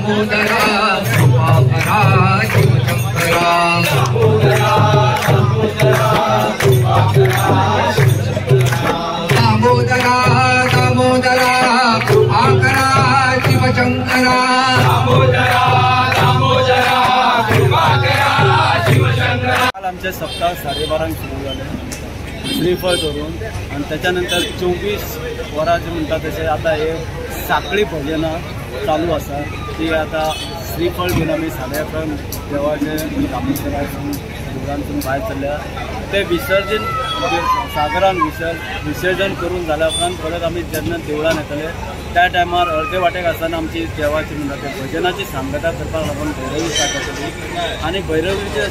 दामोदरा कृपाकरा शिवशंकरा दामोदरा दामोदरा कृपाकरा शिवशंकरा आमचे सप्ताह 12:30 सुरू झाले श्रीफळ धरून आणि त्याच्यानंतर 24 वरांचे म्हणतात तसे आता हे साखळी भजनां चालू आसा ती आता श्रीफळ घेऊन आम्ही 11:30 देवाचे कामेश्वरासून देवळांतून भायर सरल्या ते विसर्जन सागरान विसर्जन करून जाल्या उपरांत परत आमी जेन्ना देवळान येतले त्या टायमार अर्दे वाटेक आसतना आमची देवाची म्हणटा ते भजनाची सांगता करपाक लागून भैरवी स्टार्ट जातली आनी भैरवीचे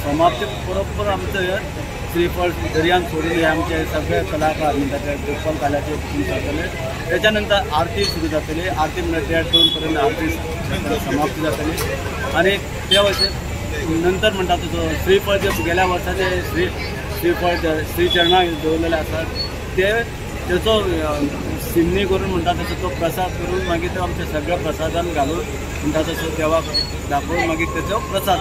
समाप्ती बरोबर आमचे श्रीफळ दर्यान सोडून हे आमचे सगळे कलाकार म्हणटा ते गोपाल काल्याचे जातले त्याच्यानंतर आरती सुरू जातली आरती म्हणजे 1:30 पर्यंत आरती समाप्ती जातली आणि त्या वर्षी नंतर म्हणटा तो श्रीफळ जे गेल्या वर्साचे श्रीफळ श्रीचरणां दवरलेले आसात तेचो सिमनी करून म्हणटा तसो तो प्रसाद करून मागीर तो आमच्या सगळ्या प्रसादान घालून म्हणटा तसो देवाक दाखोवन मागीर तेचो प्रसाद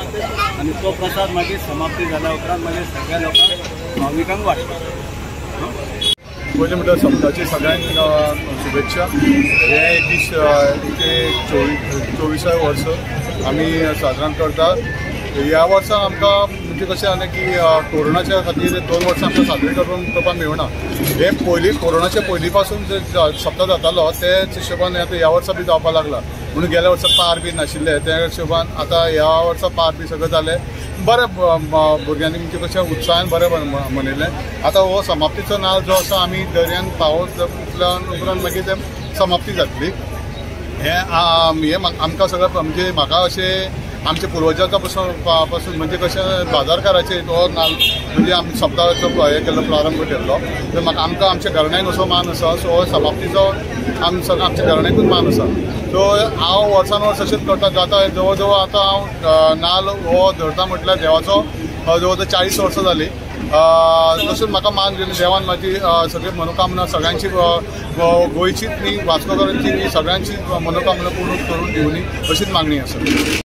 आनी तो प्रसाद मागीर समाप्ती जाल्या उपरांत मागीर सगळ्या लोकांक भाविकांक वाटता पयलीं म्हणटा सप्ताची सगळ्यांक शुभेच्छा हे 24 वर्स आमी साजरा करता ह्या वर्सा आमकां म्हणजे कशें जालें की कोरोनाच्या खातीर 2 वर्सां आमकां साजरे करपाक मेळना हे पयलीं कोरोनाच्या पयलीं पासून जे सप्ताह जातालो तेच हिशोबान आतां ह्या वर्सा बी जावपाक लागला म्हणून गेल्या वर्सा पार बी नाशिल्ले त्या हिशोबान आतां ह्या वर्सा पार बी सगळें जालें बरें भुरग्यांनी म्हणजे कशें उत्साहान बरें मनयलें आतां हो समाप्तीचो नाल जो आसा आमी दर्यान पावस उपरांत मागीर ते समाप्ती जातली हे आमकां सगळें म्हणजे म्हाका अशें आमच्या पुर्वजांच्या पासून म्हणजे कशें बाजारकाराचे हो नाल म्हणजे आमी सप्ताहाचो हे केल्लो प्रारंभ केल्लो तर म्हाका आमकां आमच्या घराण्याक असो मान आसा सो समाप्तीचो सगळो आमच्या घराण्याकूच मान आसा सो हांव वर्सान वर्स अशेंच करता जाता जवळ जवळ आतां हांव नाल हो धरता म्हटल्यार देवाचो जवळ जवळ 40 वर्सां जालीं तशेंच म्हाका मान दिलें देवान म्हाजी सगळी मनोकामना सगळ्यांची गोंयचीच न्ही वास्कोकारांची न्ही सगळ्यांची मनोकामना पूर्ण करून दिवनी अशीच मागणी आसा।